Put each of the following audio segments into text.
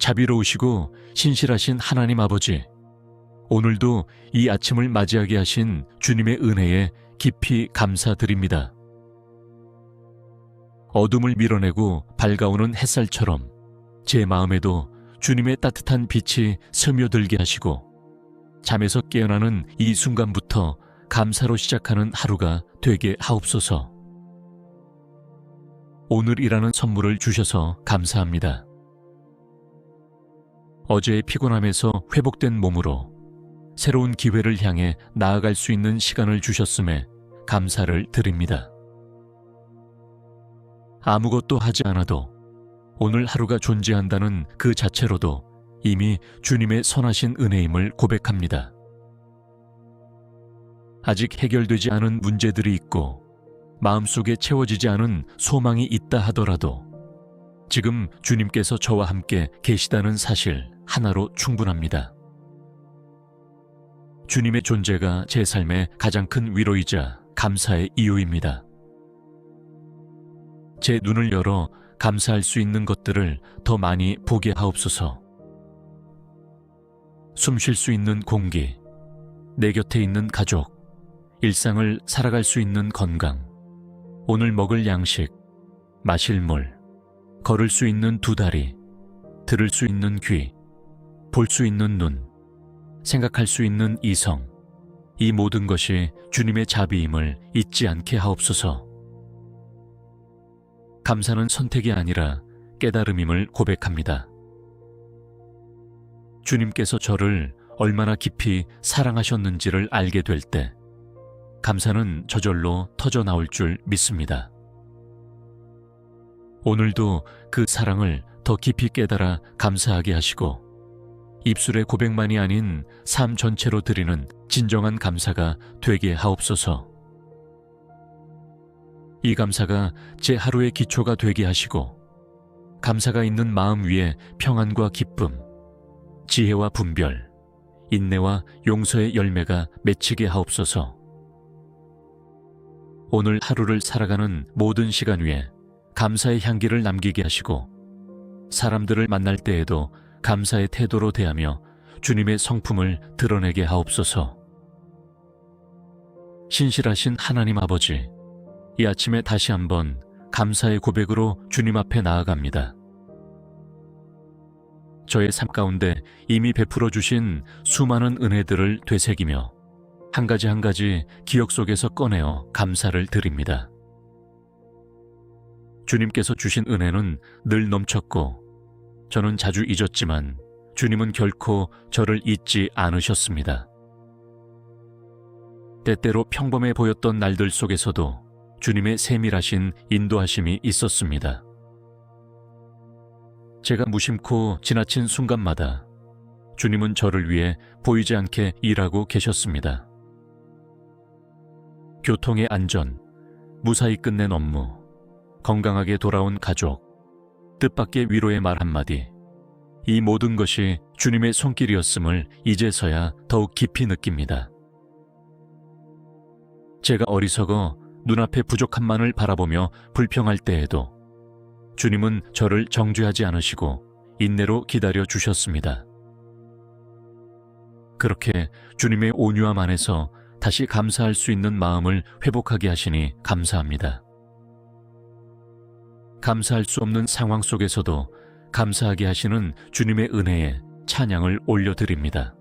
자비로우시고 신실하신 하나님 아버지, 오늘도 이 아침을 맞이하게 하신 주님의 은혜에 깊이 감사드립니다. 어둠을 밀어내고 밝아오는 햇살처럼 제 마음에도 주님의 따뜻한 빛이 스며들게 하시고 잠에서 깨어나는 이 순간부터 감사로 시작하는 하루가 되게 하옵소서. 오늘이라는 선물을 주셔서 감사합니다. 어제의 피곤함에서 회복된 몸으로 새로운 기회를 향해 나아갈 수 있는 시간을 주셨음에 감사를 드립니다. 아무것도 하지 않아도 오늘 하루가 존재한다는 그 자체로도 이미 주님의 선하신 은혜임을 고백합니다. 아직 해결되지 않은 문제들이 있고 마음속에 채워지지 않은 소망이 있다 하더라도 지금 주님께서 저와 함께 계시다는 사실 하나로 충분합니다. 주님의 존재가 제 삶의 가장 큰 위로이자 감사의 이유입니다. 제 눈을 열어 감사할 수 있는 것들을 더 많이 보게 하옵소서. 숨 쉴 수 있는 공기, 내 곁에 있는 가족, 일상을 살아갈 수 있는 건강, 오늘 먹을 양식, 마실 물, 걸을 수 있는 두 다리, 들을 수 있는 귀, 볼 수 있는 눈, 생각할 수 있는 이성, 이 모든 것이 주님의 자비임을 잊지 않게 하옵소서. 감사는 선택이 아니라 깨달음임을 고백합니다. 주님께서 저를 얼마나 깊이 사랑하셨는지를 알게 될 때 감사는 저절로 터져 나올 줄 믿습니다. 오늘도 그 사랑을 더 깊이 깨달아 감사하게 하시고 입술의 고백만이 아닌 삶 전체로 드리는 진정한 감사가 되게 하옵소서. 이 감사가 제 하루의 기초가 되게 하시고 감사가 있는 마음 위에 평안과 기쁨, 지혜와 분별, 인내와 용서의 열매가 맺히게 하옵소서. 오늘 하루를 살아가는 모든 시간 위에 감사의 향기를 남기게 하시고 사람들을 만날 때에도 감사의 태도로 대하며 주님의 성품을 드러내게 하옵소서. 신실하신 하나님 아버지, 이 아침에 다시 한번 감사의 고백으로 주님 앞에 나아갑니다. 저의 삶 가운데 이미 베풀어 주신 수많은 은혜들을 되새기며 한 가지 한 가지 기억 속에서 꺼내어 감사를 드립니다. 주님께서 주신 은혜는 늘 넘쳤고 저는 자주 잊었지만 주님은 결코 저를 잊지 않으셨습니다. 때때로 평범해 보였던 날들 속에서도 주님의 세밀하신 인도하심이 있었습니다. 제가 무심코 지나친 순간마다 주님은 저를 위해 보이지 않게 일하고 계셨습니다. 교통의 안전, 무사히 끝낸 업무, 건강하게 돌아온 가족, 뜻밖의 위로의 말 한마디, 이 모든 것이 주님의 손길이었음을 이제서야 더욱 깊이 느낍니다. 제가 어리석어 눈앞의 부족함만을 바라보며 불평할 때에도 주님은 저를 정죄하지 않으시고 인내로 기다려 주셨습니다. 그렇게 주님의 온유함 안에서 다시 감사할 수 있는 마음을 회복하게 하시니 감사합니다. 감사할 수 없는 상황 속에서도 감사하게 하시는 주님의 은혜에 찬양을 올려드립니다.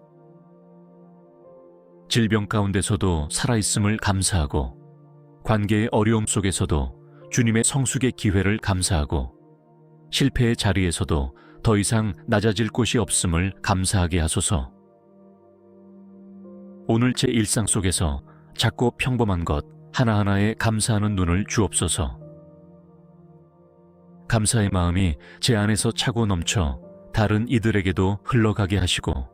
질병 가운데서도 살아있음을 감사하고 관계의 어려움 속에서도 주님의 성숙의 기회를 감사하고 실패의 자리에서도 더 이상 낮아질 곳이 없음을 감사하게 하소서. 오늘 제 일상 속에서 작고 평범한 것 하나하나에 감사하는 눈을 주옵소서. 감사의 마음이 제 안에서 차고 넘쳐 다른 이들에게도 흘러가게 하시고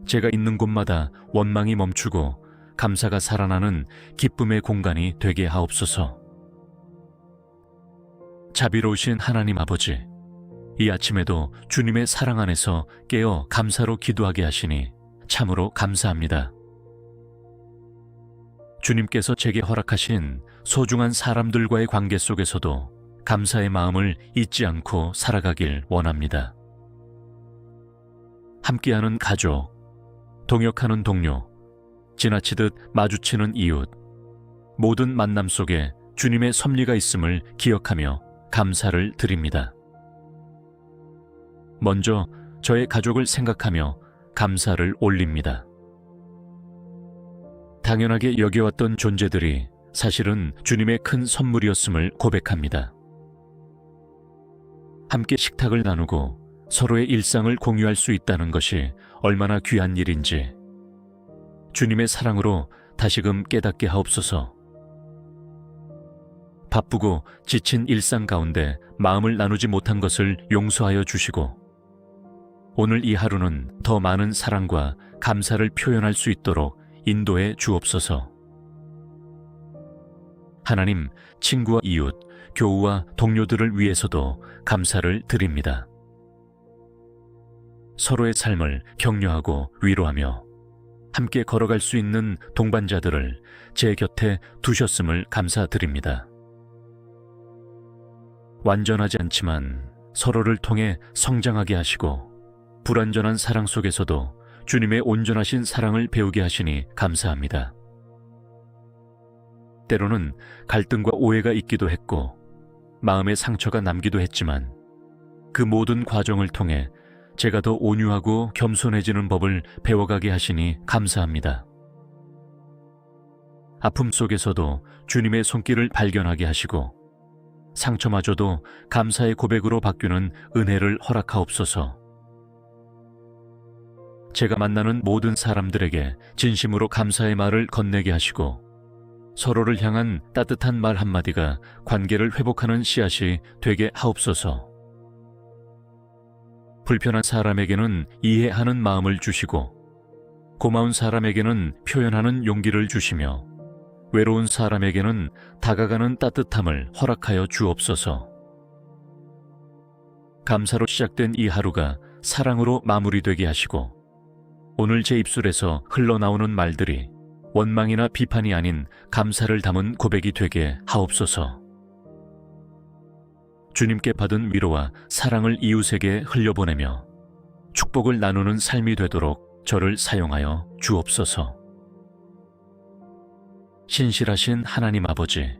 제가 있는 곳마다 원망이 멈추고 감사가 살아나는 기쁨의 공간이 되게 하옵소서. 자비로우신 하나님 아버지, 이 아침에도 주님의 사랑 안에서 깨어 감사로 기도하게 하시니 참으로 감사합니다. 주님께서 제게 허락하신 소중한 사람들과의 관계 속에서도 감사의 마음을 잊지 않고 살아가길 원합니다. 함께하는 가족, 동역하는 동료, 지나치듯 마주치는 이웃, 모든 만남 속에 주님의 섭리가 있음을 기억하며 감사를 드립니다. 먼저 저의 가족을 생각하며 감사를 올립니다. 당연하게 여겨왔던 존재들이 사실은 주님의 큰 선물이었음을 고백합니다. 함께 식탁을 나누고 서로의 일상을 공유할 수 있다는 것이 얼마나 귀한 일인지 주님의 사랑으로 다시금 깨닫게 하옵소서. 바쁘고 지친 일상 가운데 마음을 나누지 못한 것을 용서하여 주시고 오늘 이 하루는 더 많은 사랑과 감사를 표현할 수 있도록 인도해 주옵소서. 하나님, 친구와 이웃, 교우와 동료들을 위해서도 감사를 드립니다. 서로의 삶을 격려하고 위로하며 함께 걸어갈 수 있는 동반자들을 제 곁에 두셨음을 감사드립니다. 완전하지 않지만 서로를 통해 성장하게 하시고 불완전한 사랑 속에서도 주님의 온전하신 사랑을 배우게 하시니 감사합니다. 때로는 갈등과 오해가 있기도 했고 마음의 상처가 남기도 했지만 그 모든 과정을 통해 제가 더 온유하고 겸손해지는 법을 배워가게 하시니 감사합니다. 아픔 속에서도 주님의 손길을 발견하게 하시고 상처마저도 감사의 고백으로 바뀌는 은혜를 허락하옵소서. 제가 만나는 모든 사람들에게 진심으로 감사의 말을 건네게 하시고 서로를 향한 따뜻한 말 한마디가 관계를 회복하는 씨앗이 되게 하옵소서. 불편한 사람에게는 이해하는 마음을 주시고 고마운 사람에게는 표현하는 용기를 주시며 외로운 사람에게는 다가가는 따뜻함을 허락하여 주옵소서. 감사로 시작된 이 하루가 사랑으로 마무리되게 하시고 오늘 제 입술에서 흘러나오는 말들이 원망이나 비판이 아닌 감사를 담은 고백이 되게 하옵소서. 주님께 받은 위로와 사랑을 이웃에게 흘려보내며 축복을 나누는 삶이 되도록 저를 사용하여 주옵소서. 신실하신 하나님 아버지,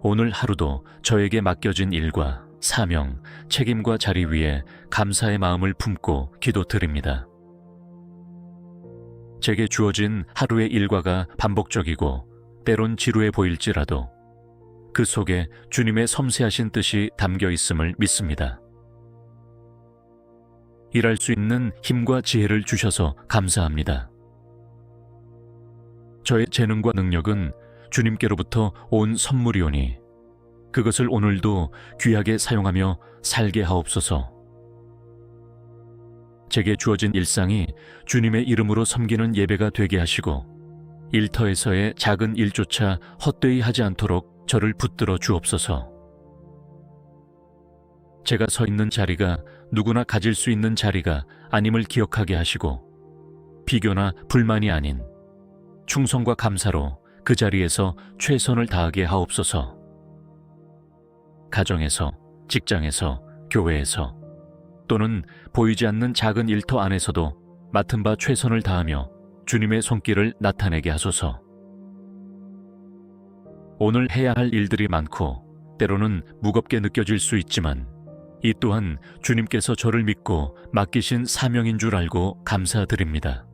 오늘 하루도 저에게 맡겨진 일과 사명, 책임과 자리 위에 감사의 마음을 품고 기도드립니다. 제게 주어진 하루의 일과가 반복적이고 때론 지루해 보일지라도 그 속에 주님의 섬세하신 뜻이 담겨 있음을 믿습니다. 일할 수 있는 힘과 지혜를 주셔서 감사합니다. 저의 재능과 능력은 주님께로부터 온 선물이오니 그것을 오늘도 귀하게 사용하며 살게 하옵소서. 제게 주어진 일상이 주님의 이름으로 섬기는 예배가 되게 하시고 일터에서의 작은 일조차 헛되이 하지 않도록 저를 붙들어 주옵소서. 제가 서 있는 자리가 누구나 가질 수 있는 자리가 아님을 기억하게 하시고 비교나 불만이 아닌 충성과 감사로 그 자리에서 최선을 다하게 하옵소서. 가정에서, 직장에서, 교회에서 또는 보이지 않는 작은 일터 안에서도 맡은 바 최선을 다하며 주님의 손길을 나타내게 하소서. 오늘 해야 할 일들이 많고 때로는 무겁게 느껴질 수 있지만 이 또한 주님께서 저를 믿고 맡기신 사명인 줄 알고 감사드립니다.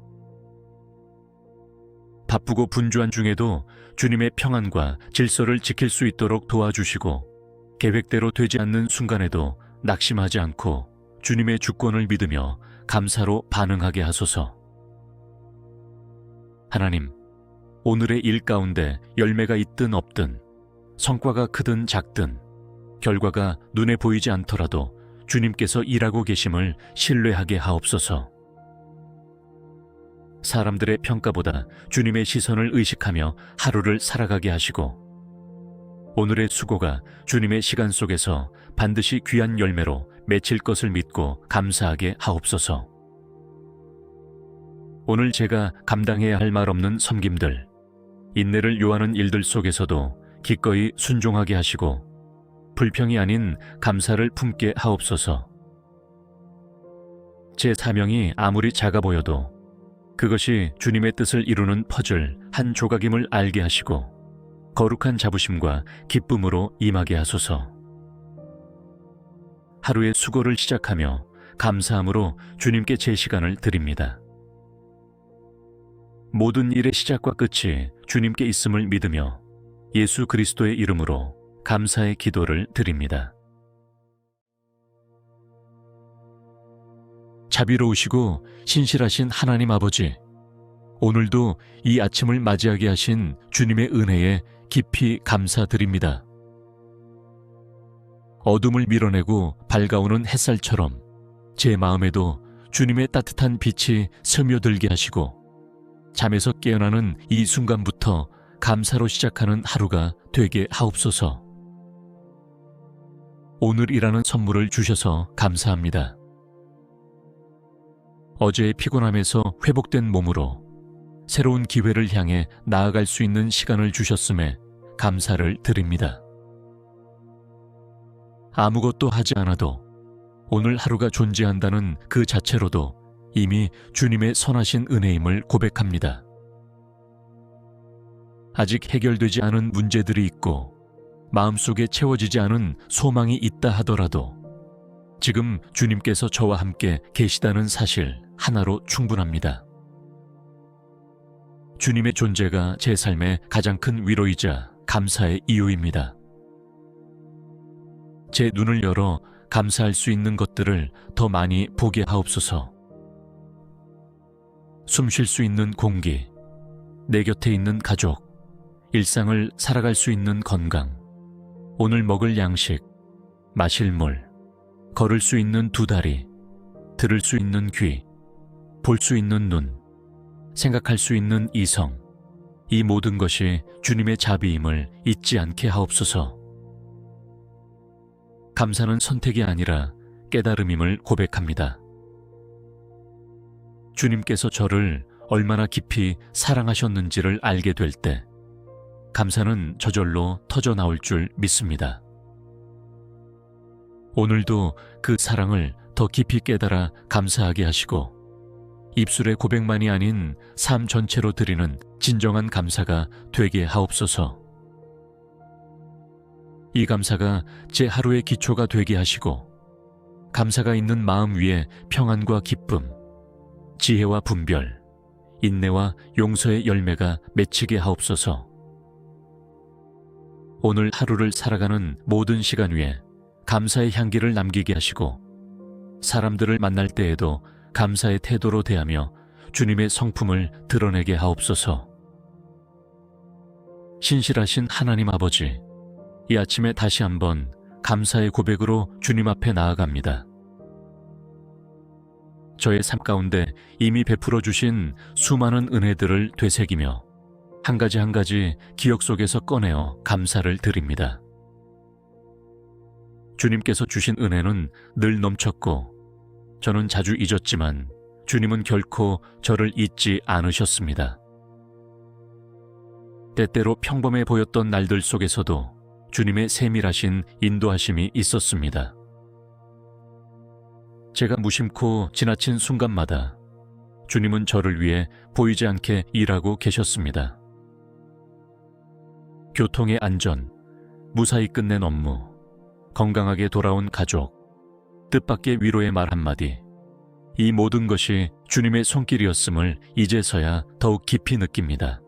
바쁘고 분주한 중에도 주님의 평안과 질서를 지킬 수 있도록 도와주시고 계획대로 되지 않는 순간에도 낙심하지 않고 주님의 주권을 믿으며 감사로 반응하게 하소서. 하나님, 오늘의 일 가운데 열매가 있든 없든 성과가 크든 작든 결과가 눈에 보이지 않더라도 주님께서 일하고 계심을 신뢰하게 하옵소서. 사람들의 평가보다 주님의 시선을 의식하며 하루를 살아가게 하시고 오늘의 수고가 주님의 시간 속에서 반드시 귀한 열매로 맺힐 것을 믿고 감사하게 하옵소서. 오늘 제가 감당해야 할 말 없는 섬김들, 인내를 요하는 일들 속에서도 기꺼이 순종하게 하시고 불평이 아닌 감사를 품게 하옵소서. 제 사명이 아무리 작아 보여도 그것이 주님의 뜻을 이루는 퍼즐 한 조각임을 알게 하시고 거룩한 자부심과 기쁨으로 임하게 하소서. 하루의 수고를 시작하며 감사함으로 주님께 제 시간을 드립니다. 모든 일의 시작과 끝이 주님께 있음을 믿으며 예수 그리스도의 이름으로 감사의 기도를 드립니다. 자비로우시고 신실하신 하나님 아버지, 오늘도 이 아침을 맞이하게 하신 주님의 은혜에 깊이 감사드립니다. 어둠을 밀어내고 밝아오는 햇살처럼 제 마음에도 주님의 따뜻한 빛이 스며들게 하시고 잠에서 깨어나는 이 순간부터 감사로 시작하는 하루가 되게 하옵소서. 오늘이라는 선물을 주셔서 감사합니다. 어제의 피곤함에서 회복된 몸으로 새로운 기회를 향해 나아갈 수 있는 시간을 주셨음에 감사를 드립니다. 아무것도 하지 않아도 오늘 하루가 존재한다는 그 자체로도 이미 주님의 선하신 은혜임을 고백합니다. 아직 해결되지 않은 문제들이 있고 마음속에 채워지지 않은 소망이 있다 하더라도 지금 주님께서 저와 함께 계시다는 사실 하나로 충분합니다. 주님의 존재가 제 삶의 가장 큰 위로이자 감사의 이유입니다. 제 눈을 열어 감사할 수 있는 것들을 더 많이 보게 하옵소서. 숨 쉴 수 있는 공기, 내 곁에 있는 가족, 일상을 살아갈 수 있는 건강, 오늘 먹을 양식, 마실 물, 걸을 수 있는 두 다리, 들을 수 있는 귀, 볼 수 있는 눈, 생각할 수 있는 이성, 이 모든 것이 주님의 자비임을 잊지 않게 하옵소서. 감사는 선택이 아니라 깨달음임을 고백합니다. 주님께서 저를 얼마나 깊이 사랑하셨는지를 알게 될 때 감사는 저절로 터져 나올 줄 믿습니다. 오늘도 그 사랑을 더 깊이 깨달아 감사하게 하시고 입술의 고백만이 아닌 삶 전체로 드리는 진정한 감사가 되게 하옵소서. 이 감사가 제 하루의 기초가 되게 하시고 감사가 있는 마음 위에 평안과 기쁨, 지혜와 분별, 인내와 용서의 열매가 맺히게 하옵소서. 오늘 하루를 살아가는 모든 시간 위에 감사의 향기를 남기게 하시고 사람들을 만날 때에도 감사의 태도로 대하며 주님의 성품을 드러내게 하옵소서. 신실하신 하나님 아버지, 이 아침에 다시 한번 감사의 고백으로 주님 앞에 나아갑니다. 저의 삶 가운데 이미 베풀어 주신 수많은 은혜들을 되새기며 한 가지 한 가지 기억 속에서 꺼내어 감사를 드립니다. 주님께서 주신 은혜는 늘 넘쳤고 저는 자주 잊었지만 주님은 결코 저를 잊지 않으셨습니다. 때때로 평범해 보였던 날들 속에서도 주님의 세밀하신 인도하심이 있었습니다. 제가 무심코 지나친 순간마다 주님은 저를 위해 보이지 않게 일하고 계셨습니다. 교통의 안전, 무사히 끝낸 업무, 건강하게 돌아온 가족, 뜻밖의 위로의 말 한마디, 이 모든 것이 주님의 손길이었음을 이제서야 더욱 깊이 느낍니다.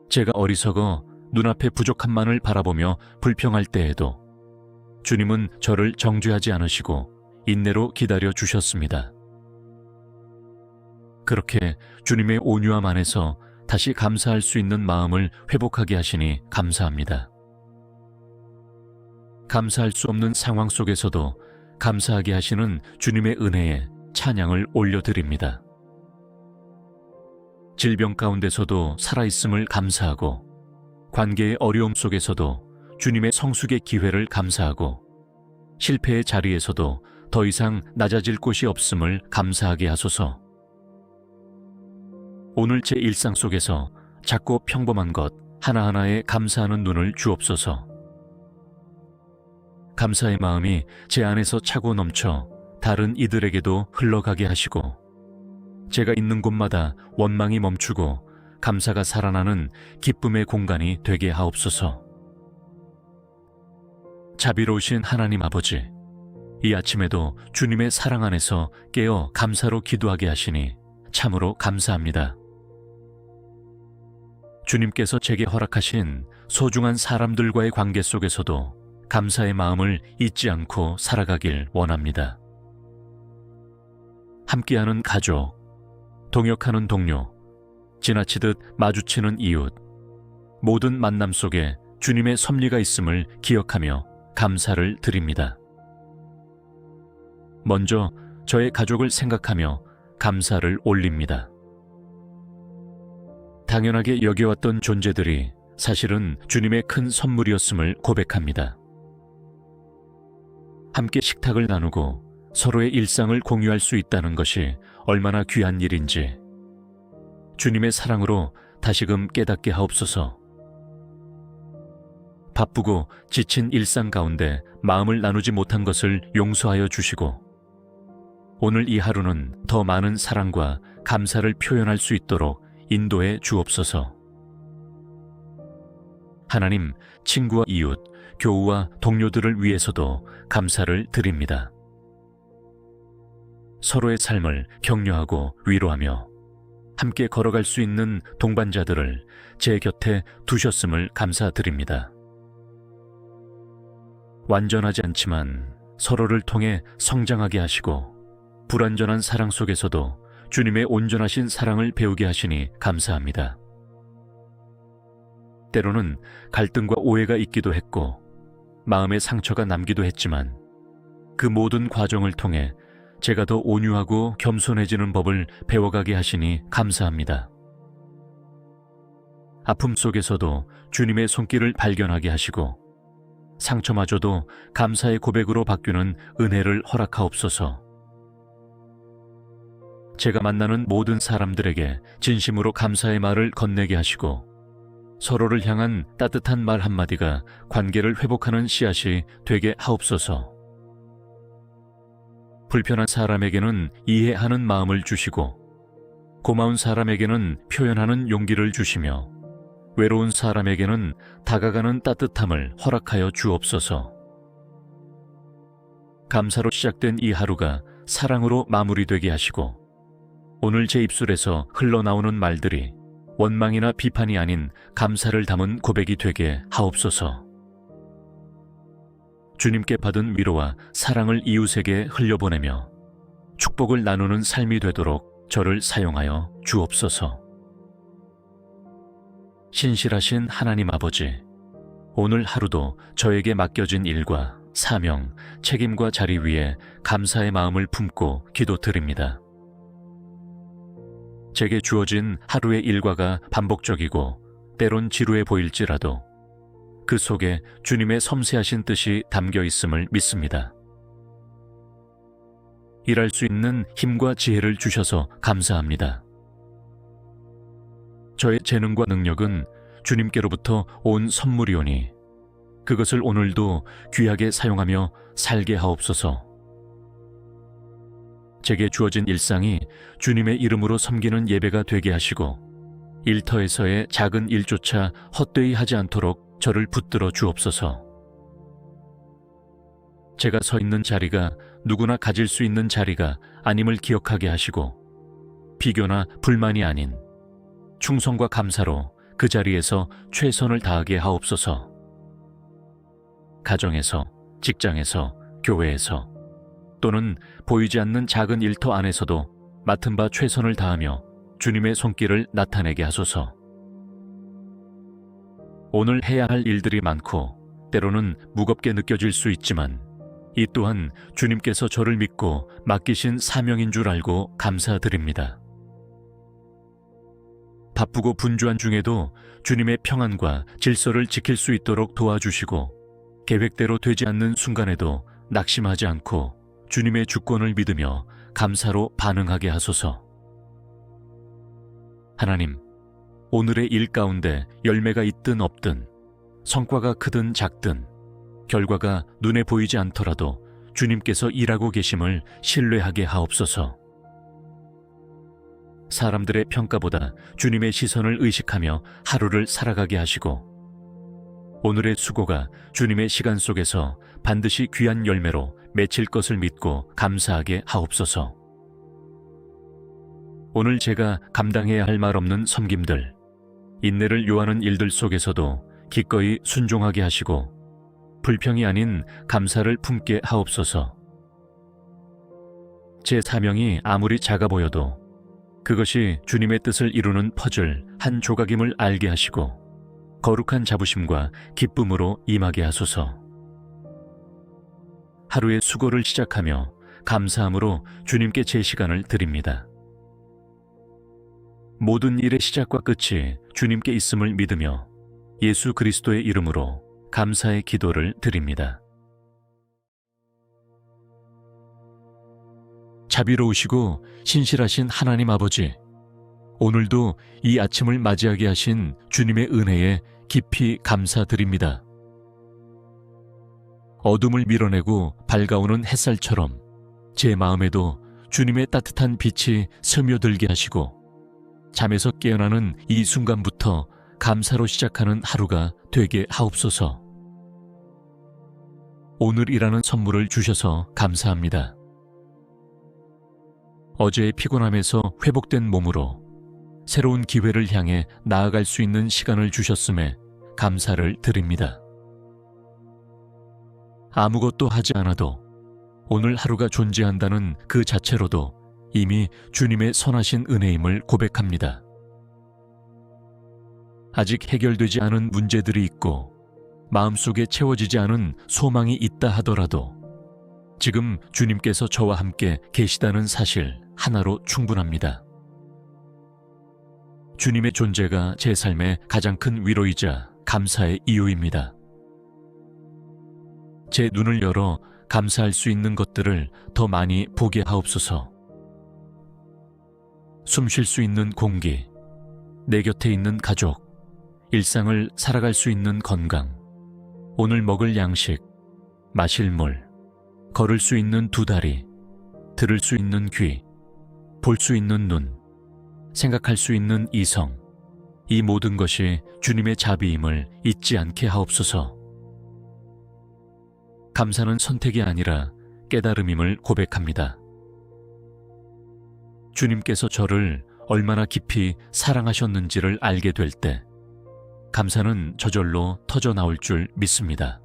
제가 어리석어 눈앞의 부족함만을 바라보며 불평할 때에도 주님은 저를 정죄하지 않으시고 인내로 기다려 주셨습니다. 그렇게 주님의 온유함 안에서 다시 감사할 수 있는 마음을 회복하게 하시니 감사합니다. 감사할 수 없는 상황 속에서도 감사하게 하시는 주님의 은혜에 찬양을 올려드립니다. 질병 가운데서도 살아있음을 감사하고 관계의 어려움 속에서도 주님의 성숙의 기회를 감사하고 실패의 자리에서도 더 이상 낮아질 곳이 없음을 감사하게 하소서. 오늘 제 일상 속에서 작고 평범한 것 하나하나에 감사하는 눈을 주옵소서. 감사의 마음이 제 안에서 차고 넘쳐 다른 이들에게도 흘러가게 하시고 제가 있는 곳마다 원망이 멈추고 감사가 살아나는 기쁨의 공간이 되게 하옵소서. 자비로우신 하나님 아버지, 이 아침에도 주님의 사랑 안에서 깨어 감사로 기도하게 하시니 참으로 감사합니다. 주님께서 제게 허락하신 소중한 사람들과의 관계 속에서도 감사의 마음을 잊지 않고 살아가길 원합니다. 함께하는 가족, 동역하는 동료, 지나치듯 마주치는 이웃, 모든 만남 속에 주님의 섭리가 있음을 기억하며 감사를 드립니다. 먼저 저의 가족을 생각하며 감사를 올립니다. 당연하게 여겨왔던 존재들이 사실은 주님의 큰 선물이었음을 고백합니다. 함께 식탁을 나누고 서로의 일상을 공유할 수 있다는 것이 얼마나 귀한 일인지 주님의 사랑으로 다시금 깨닫게 하옵소서. 바쁘고 지친 일상 가운데 마음을 나누지 못한 것을 용서하여 주시고 오늘 이 하루는 더 많은 사랑과 감사를 표현할 수 있도록 인도해 주옵소서. 하나님, 친구와 이웃, 교우와 동료들을 위해서도 감사를 드립니다. 서로의 삶을 격려하고 위로하며 함께 걸어갈 수 있는 동반자들을 제 곁에 두셨음을 감사드립니다. 완전하지 않지만 서로를 통해 성장하게 하시고 불완전한 사랑 속에서도 주님의 온전하신 사랑을 배우게 하시니 감사합니다. 때로는 갈등과 오해가 있기도 했고 마음의 상처가 남기도 했지만 그 모든 과정을 통해 제가 더 온유하고 겸손해지는 법을 배워가게 하시니 감사합니다. 아픔 속에서도 주님의 손길을 발견하게 하시고 상처마저도 감사의 고백으로 바뀌는 은혜를 허락하옵소서. 제가 만나는 모든 사람들에게 진심으로 감사의 말을 건네게 하시고 서로를 향한 따뜻한 말 한마디가 관계를 회복하는 씨앗이 되게 하옵소서. 불편한 사람에게는 이해하는 마음을 주시고 고마운 사람에게는 표현하는 용기를 주시며 외로운 사람에게는 다가가는 따뜻함을 허락하여 주옵소서. 감사로 시작된 이 하루가 사랑으로 마무리되게 하시고 오늘 제 입술에서 흘러나오는 말들이 원망이나 비판이 아닌 감사를 담은 고백이 되게 하옵소서. 주님께 받은 위로와 사랑을 이웃에게 흘려보내며 축복을 나누는 삶이 되도록 저를 사용하여 주옵소서. 신실하신 하나님 아버지, 오늘 하루도 저에게 맡겨진 일과 사명, 책임과 자리 위에 감사의 마음을 품고 기도드립니다. 제게 주어진 하루의 일과가 반복적이고 때론 지루해 보일지라도 그 속에 주님의 섬세하신 뜻이 담겨 있음을 믿습니다. 일할 수 있는 힘과 지혜를 주셔서 감사합니다. 저의 재능과 능력은 주님께로부터 온 선물이오니 그것을 오늘도 귀하게 사용하며 살게 하옵소서. 제게 주어진 일상이 주님의 이름으로 섬기는 예배가 되게 하시고 일터에서의 작은 일조차 헛되이 하지 않도록 저를 붙들어 주옵소서. 제가 서 있는 자리가 누구나 가질 수 있는 자리가 아님을 기억하게 하시고 비교나 불만이 아닌 충성과 감사로 그 자리에서 최선을 다하게 하옵소서. 가정에서, 직장에서, 교회에서 또는 보이지 않는 작은 일터 안에서도 맡은 바 최선을 다하며 주님의 손길을 나타내게 하소서. 오늘 해야 할 일들이 많고 때로는 무겁게 느껴질 수 있지만 이 또한 주님께서 저를 믿고 맡기신 사명인 줄 알고 감사드립니다. 바쁘고 분주한 중에도 주님의 평안과 질서를 지킬 수 있도록 도와주시고 계획대로 되지 않는 순간에도 낙심하지 않고 주님의 주권을 믿으며 감사로 반응하게 하소서. 하나님, 오늘의 일 가운데 열매가 있든 없든 성과가 크든 작든 결과가 눈에 보이지 않더라도 주님께서 일하고 계심을 신뢰하게 하옵소서. 사람들의 평가보다 주님의 시선을 의식하며 하루를 살아가게 하시고, 오늘의 수고가 주님의 시간 속에서 반드시 귀한 열매로 맺힐 것을 믿고 감사하게 하옵소서. 오늘 제가 감당해야 할 말 없는 섬김들, 인내를 요하는 일들 속에서도 기꺼이 순종하게 하시고 불평이 아닌 감사를 품게 하옵소서. 제 사명이 아무리 작아 보여도 그것이 주님의 뜻을 이루는 퍼즐 한 조각임을 알게 하시고 거룩한 자부심과 기쁨으로 임하게 하소서. 하루의 수고를 시작하며 감사함으로 주님께 제 시간을 드립니다. 모든 일의 시작과 끝이 주님께 있음을 믿으며 예수 그리스도의 이름으로 감사의 기도를 드립니다. 자비로우시고 신실하신 하나님 아버지, 오늘도 이 아침을 맞이하게 하신 주님의 은혜에 깊이 감사드립니다. 어둠을 밀어내고 밝아오는 햇살처럼 제 마음에도 주님의 따뜻한 빛이 스며들게 하시고 잠에서 깨어나는 이 순간부터 감사로 시작하는 하루가 되게 하옵소서. 오늘이라는 선물을 주셔서 감사합니다. 어제의 피곤함에서 회복된 몸으로 새로운 기회를 향해 나아갈 수 있는 시간을 주셨음에 감사를 드립니다. 아무것도 하지 않아도 오늘 하루가 존재한다는 그 자체로도 이미 주님의 선하신 은혜임을 고백합니다. 아직 해결되지 않은 문제들이 있고 마음속에 채워지지 않은 소망이 있다 하더라도 지금 주님께서 저와 함께 계시다는 사실 하나로 충분합니다. 주님의 존재가 제 삶의 가장 큰 위로이자 감사의 이유입니다. 제 눈을 열어 감사할 수 있는 것들을 더 많이 보게 하옵소서. 숨 쉴 수 있는 공기, 내 곁에 있는 가족, 일상을 살아갈 수 있는 건강, 오늘 먹을 양식, 마실 물, 걸을 수 있는 두 다리, 들을 수 있는 귀, 볼 수 있는 눈, 생각할 수 있는 이성, 이 모든 것이 주님의 자비임을 잊지 않게 하옵소서. 감사는 선택이 아니라 깨달음임을 고백합니다. 주님께서 저를 얼마나 깊이 사랑하셨는지를 알게 될 때 감사는 저절로 터져 나올 줄 믿습니다.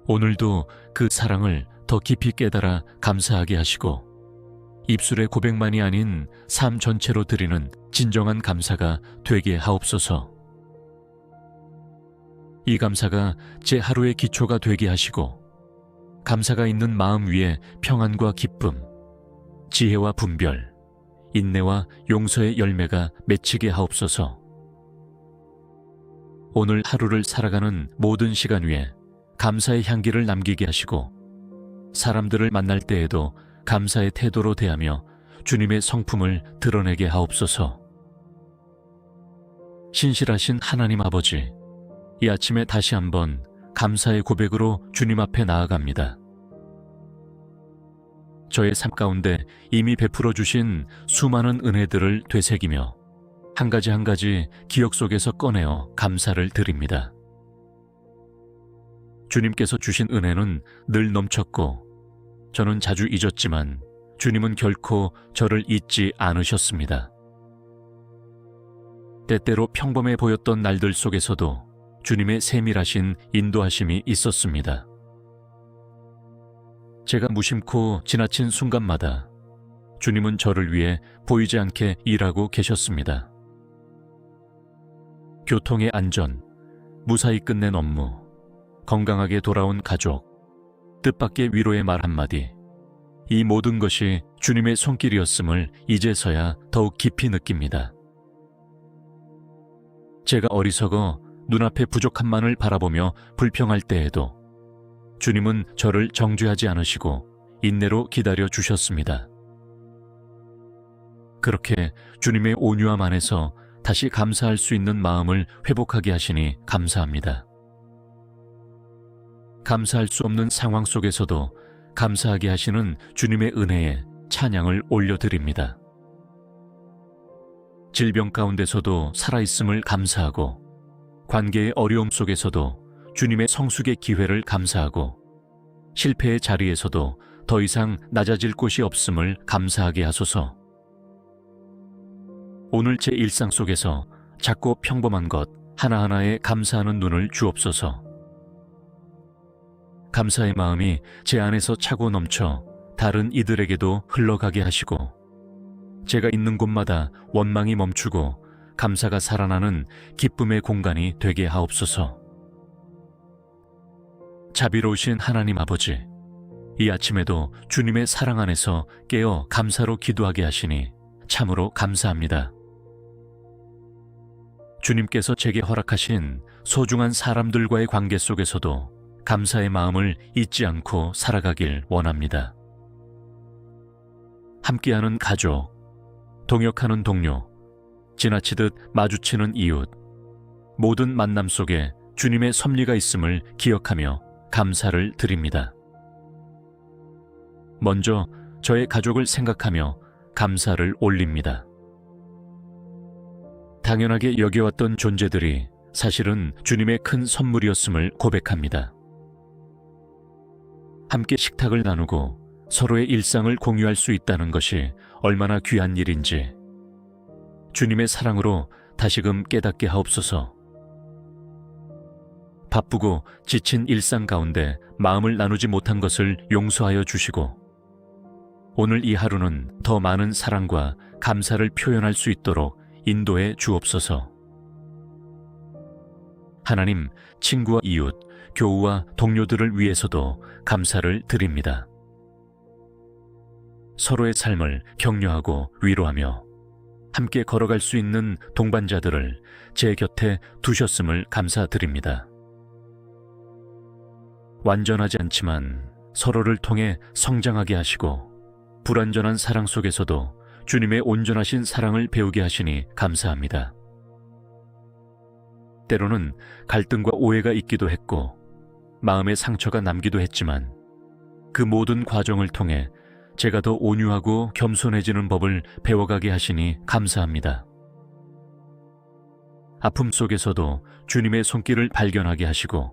오늘도 그 사랑을 더 깊이 깨달아 감사하게 하시고 입술의 고백만이 아닌 삶 전체로 드리는 진정한 감사가 되게 하옵소서. 이 감사가 제 하루의 기초가 되게 하시고 감사가 있는 마음 위에 평안과 기쁨, 지혜와 분별, 인내와 용서의 열매가 맺히게 하옵소서. 오늘 하루를 살아가는 모든 시간 위에 감사의 향기를 남기게 하시고 사람들을 만날 때에도 감사의 태도로 대하며 주님의 성품을 드러내게 하옵소서. 신실하신 하나님 아버지, 이 아침에 다시 한번 감사의 고백으로 주님 앞에 나아갑니다. 저의 삶 가운데 이미 베풀어 주신 수많은 은혜들을 되새기며 한 가지 한 가지 기억 속에서 꺼내어 감사를 드립니다. 주님께서 주신 은혜는 늘 넘쳤고 저는 자주 잊었지만 주님은 결코 저를 잊지 않으셨습니다. 때때로 평범해 보였던 날들 속에서도 주님의 세밀하신 인도하심이 있었습니다. 제가 무심코 지나친 순간마다 주님은 저를 위해 보이지 않게 일하고 계셨습니다. 교통의 안전, 무사히 끝낸 업무, 건강하게 돌아온 가족, 뜻밖의 위로의 말 한마디, 이 모든 것이 주님의 손길이었음을 이제서야 더욱 깊이 느낍니다. 제가 어리석어 눈앞의 부족함만을 바라보며 불평할 때에도 주님은 저를 정죄하지 않으시고 인내로 기다려 주셨습니다. 그렇게 주님의 온유함 안에서 다시 감사할 수 있는 마음을 회복하게 하시니 감사합니다. 감사할 수 없는 상황 속에서도 감사하게 하시는 주님의 은혜에 찬양을 올려드립니다. 질병 가운데서도 살아있음을 감사하고, 관계의 어려움 속에서도 주님의 성숙의 기회를 감사하고, 실패의 자리에서도 더 이상 낮아질 곳이 없음을 감사하게 하소서. 오늘 제 일상 속에서 작고 평범한 것 하나하나에 감사하는 눈을 주옵소서. 감사의 마음이 제 안에서 차고 넘쳐 다른 이들에게도 흘러가게 하시고, 제가 있는 곳마다 원망이 멈추고 감사가 살아나는 기쁨의 공간이 되게 하옵소서. 자비로우신 하나님 아버지, 이 아침에도 주님의 사랑 안에서 깨어 감사로 기도하게 하시니 참으로 감사합니다. 주님께서 제게 허락하신 소중한 사람들과의 관계 속에서도 감사의 마음을 잊지 않고 살아가길 원합니다. 함께하는 가족, 동역하는 동료, 지나치듯 마주치는 이웃, 모든 만남 속에 주님의 섭리가 있음을 기억하며 감사를 드립니다. 먼저 저의 가족을 생각하며 감사를 올립니다. 당연하게 여겨왔던 존재들이 사실은 주님의 큰 선물이었음을 고백합니다. 함께 식탁을 나누고 서로의 일상을 공유할 수 있다는 것이 얼마나 귀한 일인지 주님의 사랑으로 다시금 깨닫게 하옵소서. 바쁘고 지친 일상 가운데 마음을 나누지 못한 것을 용서하여 주시고, 오늘 이 하루는 더 많은 사랑과 감사를 표현할 수 있도록 인도해 주옵소서. 하나님, 친구와 이웃, 교우와 동료들을 위해서도 감사를 드립니다. 서로의 삶을 격려하고 위로하며 함께 걸어갈 수 있는 동반자들을 제 곁에 두셨음을 감사드립니다. 완전하지 않지만 서로를 통해 성장하게 하시고, 불완전한 사랑 속에서도 주님의 온전하신 사랑을 배우게 하시니 감사합니다. 때로는 갈등과 오해가 있기도 했고 마음의 상처가 남기도 했지만, 그 모든 과정을 통해 제가 더 온유하고 겸손해지는 법을 배워가게 하시니 감사합니다. 아픔 속에서도 주님의 손길을 발견하게 하시고,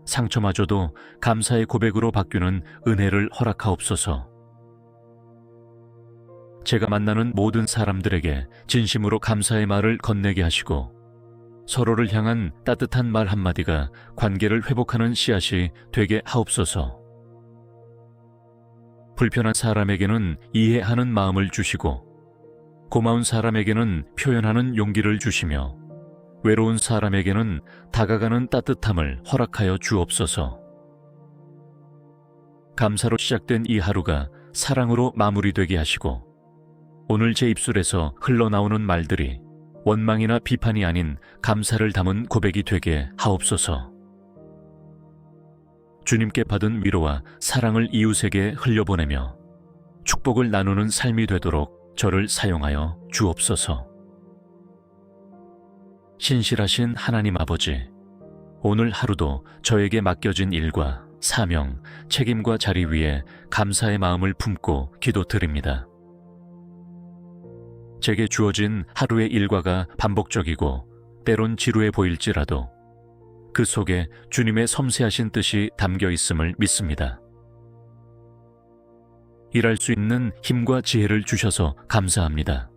상처마저도 감사의 고백으로 바뀌는 은혜를 허락하옵소서. 제가 만나는 모든 사람들에게 진심으로 감사의 말을 건네게 하시고, 서로를 향한 따뜻한 말 한마디가 관계를 회복하는 씨앗이 되게 하옵소서. 불편한 사람에게는 이해하는 마음을 주시고, 고마운 사람에게는 표현하는 용기를 주시며, 외로운 사람에게는 다가가는 따뜻함을 허락하여 주옵소서. 감사로 시작된 이 하루가 사랑으로 마무리되게 하시고, 오늘 제 입술에서 흘러나오는 말들이 원망이나 비판이 아닌 감사를 담은 고백이 되게 하옵소서. 주님께 받은 위로와 사랑을 이웃에게 흘려보내며 축복을 나누는 삶이 되도록 저를 사용하여 주옵소서. 신실하신 하나님 아버지, 오늘 하루도 저에게 맡겨진 일과 사명, 책임과 자리 위에 감사의 마음을 품고 기도드립니다. 제게 주어진 하루의 일과가 반복적이고 때론 지루해 보일지라도 그 속에 주님의 섬세하신 뜻이 담겨 있음을 믿습니다. 일할 수 있는 힘과 지혜를 주셔서 감사합니다.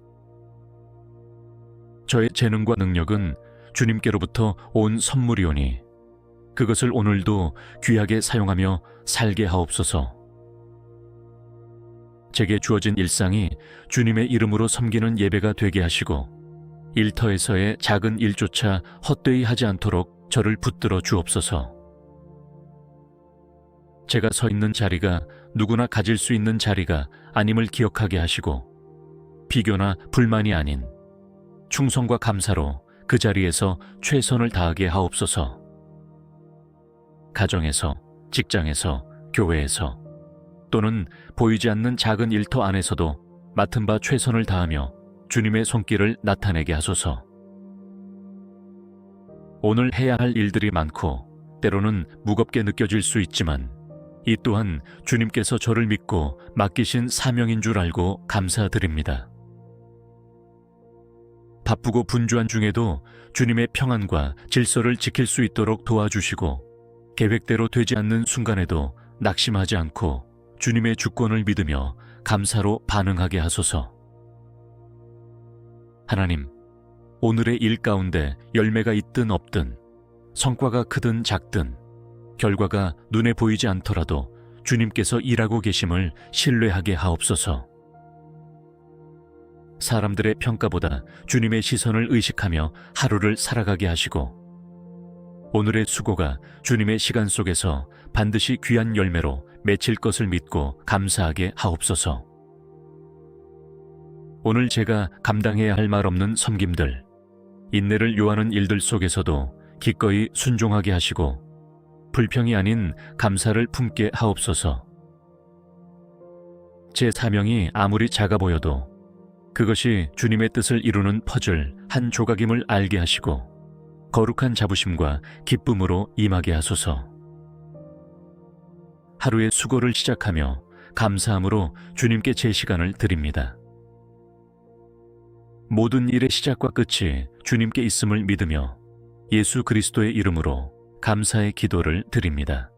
저의 재능과 능력은 주님께로부터 온 선물이오니 그것을 오늘도 귀하게 사용하며 살게 하옵소서. 제게 주어진 일상이 주님의 이름으로 섬기는 예배가 되게 하시고, 일터에서의 작은 일조차 헛되이 하지 않도록 저를 붙들어 주옵소서. 제가 서 있는 자리가 누구나 가질 수 있는 자리가 아님을 기억하게 하시고, 비교나 불만이 아닌 충성과 감사로 그 자리에서 최선을 다하게 하옵소서. 가정에서, 직장에서, 교회에서 또는 보이지 않는 작은 일터 안에서도 맡은 바 최선을 다하며 주님의 손길을 나타내게 하소서. 오늘 해야 할 일들이 많고 때로는 무겁게 느껴질 수 있지만 이 또한 주님께서 저를 믿고 맡기신 사명인 줄 알고 감사드립니다. 바쁘고 분주한 중에도 주님의 평안과 질서를 지킬 수 있도록 도와주시고 계획대로 되지 않는 순간에도 낙심하지 않고 주님의 주권을 믿으며 감사로 반응하게 하소서. 하나님, 오늘의 일 가운데 열매가 있든 없든 성과가 크든 작든 결과가 눈에 보이지 않더라도 주님께서 일하고 계심을 신뢰하게 하옵소서. 사람들의 평가보다 주님의 시선을 의식하며 하루를 살아가게 하시고 오늘의 수고가 주님의 시간 속에서 반드시 귀한 열매로 맺힐 것을 믿고 감사하게 하옵소서. 오늘 제가 감당해야 할 말 없는 섬김들, 인내를 요하는 일들 속에서도 기꺼이 순종하게 하시고 불평이 아닌 감사를 품게 하옵소서. 제 사명이 아무리 작아 보여도 그것이 주님의 뜻을 이루는 퍼즐 한 조각임을 알게 하시고 거룩한 자부심과 기쁨으로 임하게 하소서. 하루의 수고를 시작하며 감사함으로 주님께 제 시간을 드립니다. 모든 일의 시작과 끝이 주님께 있음을 믿으며 예수 그리스도의 이름으로 감사의 기도를 드립니다.